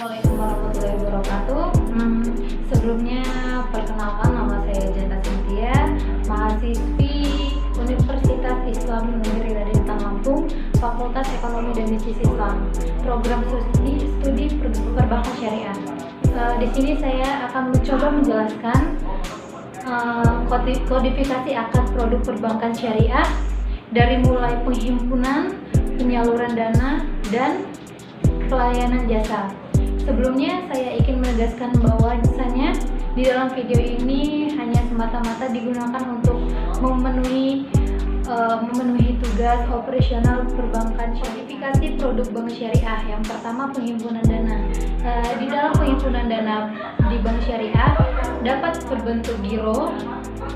Assalamualaikum warahmatullahi wabarakatuh. Sebelumnya perkenalkan, nama saya Jenta Cynthia, mahasiswi Universitas Islam Negeri Raden Lampung, Fakultas Ekonomi dan Bisnis Islam, program studi perbankan syariah. Di sini saya akan mencoba menjelaskan kodifikasi akad produk perbankan syariah dari mulai penghimpunan, penyaluran dana, dan pelayanan jasa. Sebelumnya saya ingin menegaskan bahwa misalnya di dalam video ini hanya semata-mata digunakan untuk memenuhi tugas operasional perbankan. Kodifikasi produk bank syariah yang pertama, penghimpunan dana. Di dalam penghimpunan dana di bank syariah dapat berbentuk giro,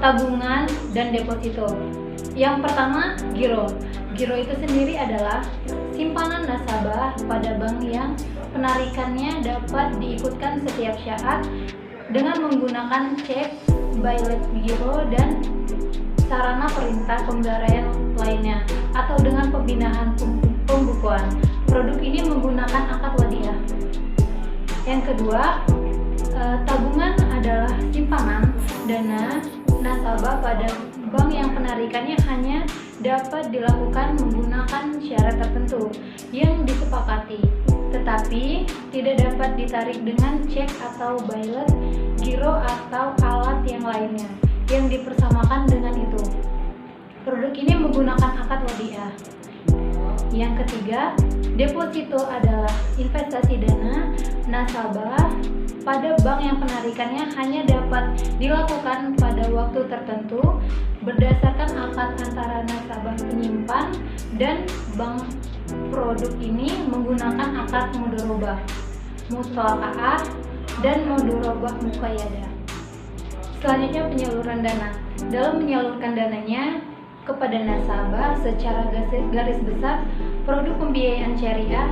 tabungan, dan deposito. Yang pertama, giro. Giro itu sendiri adalah simpanan nasabah pada bank yang penarikannya dapat diikutkan setiap saat dengan menggunakan cek, bailet giro, dan sarana perintah pembayaran lainnya, atau dengan pembinaan pembukuan. Produk ini menggunakan akad wadiah. Yang kedua, tabungan adalah simpanan dana nasabah pada bank yang penarikannya hanya dapat dilakukan menggunakan syarat tertentu yang disepakati, tetapi tidak dapat ditarik dengan cek atau bailet, giro, atau alat yang lainnya yang dipersamakan dengan itu. Produk ini menggunakan akad wadiah. Yang ketiga, deposito adalah investasi dana nasabah pada bank yang penarikannya hanya dapat dilakukan pada waktu tertentu berdasarkan akad antara nasabah penyimpan dan bank. Produk ini menggunakan akad mudharabah, mutalaqah, dan mudharabah muqayyadah. Selanjutnya, penyaluran dana. Dalam menyalurkan dananya kepada nasabah secara garis besar, produk pembiayaan syariah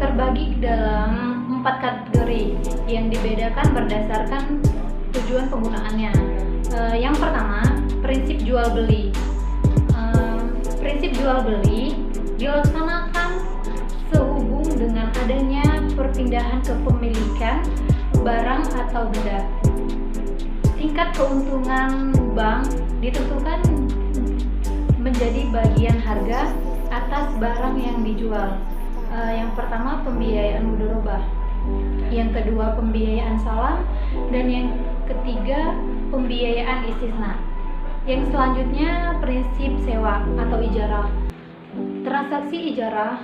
terbagi dalam 4 kategori yang dibedakan berdasarkan tujuan penggunaannya. Yang pertama, prinsip jual beli. Prinsip jual beli dilaksanakan sehubung dengan adanya perpindahan kepemilikan barang atau benda. Tingkat keuntungan bank ditentukan menjadi bagian harga atas barang yang dijual. Yang pertama, pembiayaan mudharabah. Yang kedua, pembiayaan salam, dan yang ketiga, pembiayaan istisna. Yang selanjutnya, prinsip sewa atau ijarah. Transaksi ijarah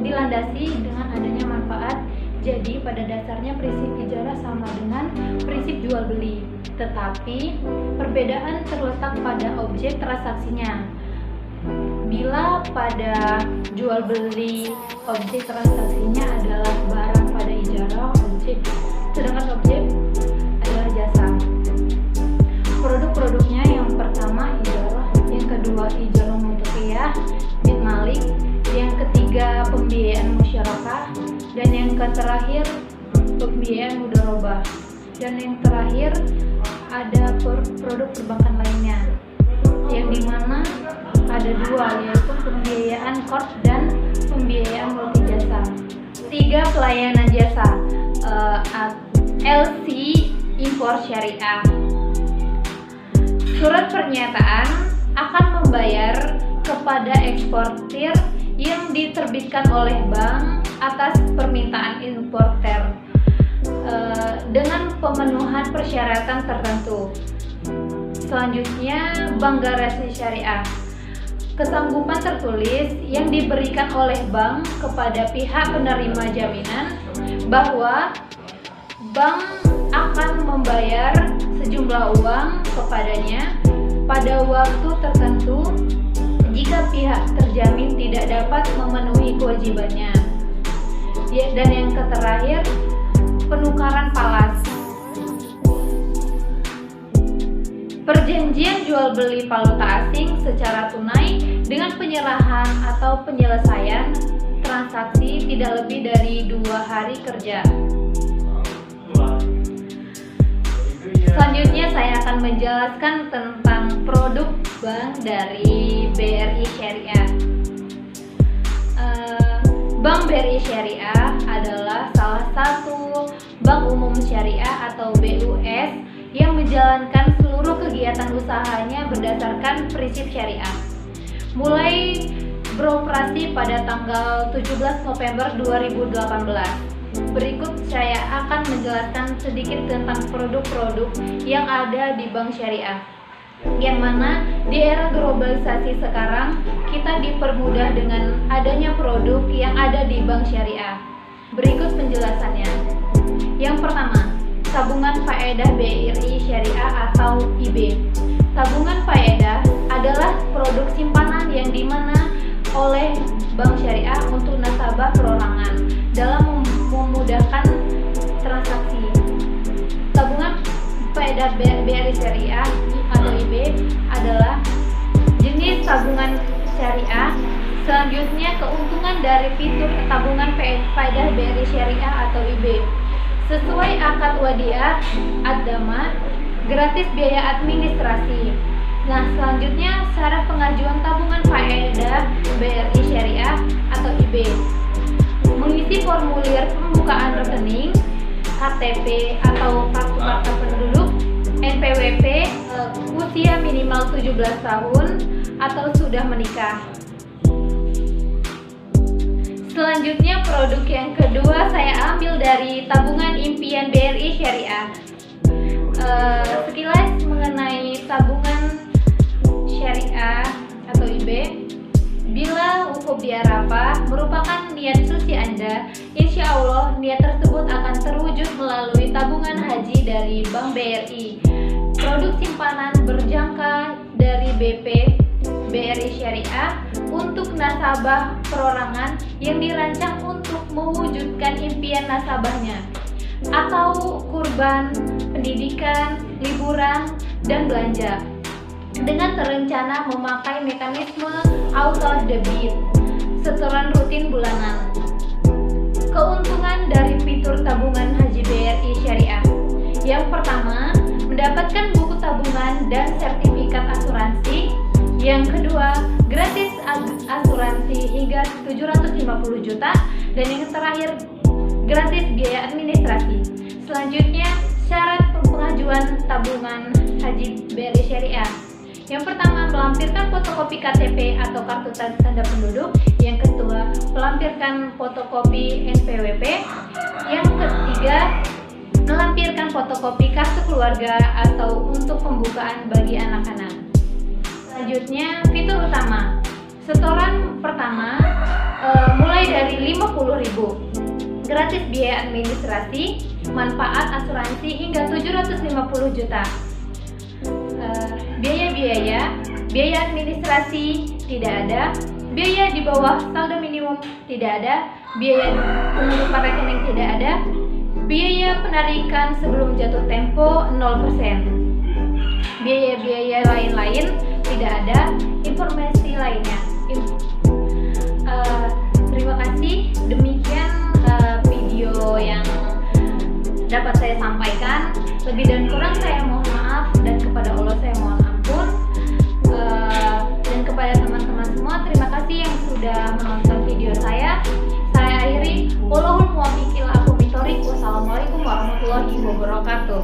dilandasi dengan adanya manfaat. Jadi pada dasarnya prinsip ijarah sama dengan prinsip jual beli, tetapi perbedaan terletak pada objek transaksinya. Bila pada jual beli objek transaksinya adalah barang, pada ijarah objek, sedangkan objek adalah jasa. Produk-produknya yang pertama ijarah, yang kedua ijarah mutaqiyah bin malik, yang ketiga pembiayaan musyarakah, dan yang terakhir pembiayaan mudharabah, dan yang terakhir ada produk perbankan lainnya, yang dimana ada dua, yaitu pembiayaan korp dan pembiayaan multi jasa. 3, pelayanan jasa, LC impor syariah. Surat pernyataan akan membayar kepada eksportir yang diterbitkan oleh bank atas permintaan importer dengan pemenuhan persyaratan tertentu. Selanjutnya, bank garansi syariah. Kesanggupan tertulis yang diberikan oleh bank kepada pihak penerima jaminan bahwa bank akan membayar sejumlah uang kepadanya pada waktu tertentu jika pihak terjamin tidak dapat memenuhi kewajibannya. Dan yang terakhir, penukaran falas. Perjanjian jual beli valuta asing secara tunai dengan penyerahan atau penyelesaian transaksi tidak lebih dari 2 hari kerja. Selanjutnya saya akan menjelaskan tentang produk bank dari BRI Syariah. Bank BRI Syariah adalah salah satu bank umum syariah atau BUS yang menjalankan seluruh kegiatan usahanya berdasarkan prinsip syariah. Mulai beroperasi pada tanggal 17 November 2018. Berikut saya akan menjelaskan sedikit tentang produk-produk yang ada di bank syariah. Yang mana di era globalisasi sekarang kita dipermudah dengan adanya produk yang ada di bank syariah. Berikut penjelasannya. Yang pertama, tabungan faedah BRI Syariah atau IB. Tabungan faedah adalah produk simpanan yang dimana oleh bank syariah untuk nasabah perorangan dalam memudahkan transaksi. Tabungan faedah BRI Syariah atau IB adalah jenis tabungan syariah. Selanjutnya, keuntungan dari fitur tabungan faedah BRI Syariah atau IB sesuai akad wadiah ad-damah, gratis biaya administrasi. Nah, selanjutnya syarat pengajuan tabungan faedah BRI Syariah atau IB: mengisi formulir pembukaan rekening, KTP atau kartu tanda penduduk, NPWP, usia minimal 17 tahun atau sudah menikah. Selanjutnya produk yang kedua saya ambil dari tabungan impian BRI Syariah. Sekilas mengenai tabungan syariah atau IB, bila wukuf di Arafah merupakan niat suci Anda, insya Allah niat tersebut akan terwujud melalui tabungan haji dari Bank BRI. Produk simpanan berjangka dari BP BRI Syariah untuk nasabah perorangan yang dirancang untuk mewujudkan impian nasabahnya atau kurban, pendidikan, liburan, dan belanja, dengan terencana memakai mekanisme auto debit setoran rutin bulanan. Keuntungan dari fitur tabungan haji BRI Syariah: yang pertama, mendapatkan buku tabungan dan sertifikat asuransi. Yang kedua, gratis asuransi hingga 750 juta. Dan yang terakhir, gratis biaya administrasi. Selanjutnya, syarat pengajuan tabungan haji BRI Syariah: yang pertama, melampirkan fotokopi KTP atau kartu tanda penduduk. Yang kedua, melampirkan fotokopi NPWP. Yang ketiga, melampirkan fotokopi kartu keluarga atau untuk pembukaan bagi anak-anak. Selanjutnya, fitur utama. Setoran pertama mulai dari 50.000. Gratis biaya administrasi, manfaat asuransi hingga 750 juta. Biaya administrasi tidak ada, biaya di bawah saldo minimum tidak ada, biaya penutupan rekening tidak ada, biaya penarikan sebelum jatuh tempo 0%. Biaya-biaya lain-lain tidak ada. Informasi lainnya. Terima kasih. Demikian video yang dapat saya sampaikan. Lebih dan kurang saya mohon maaf, dan kepada Allah saya mohon ampun. Dan kepada teman-teman semua, terima kasih yang sudah menonton video saya. Saya akhiri. Wallahul muwaffiq ila aqwamit thoriq. Wassalamualaikum warahmatullahi wabarakatuh.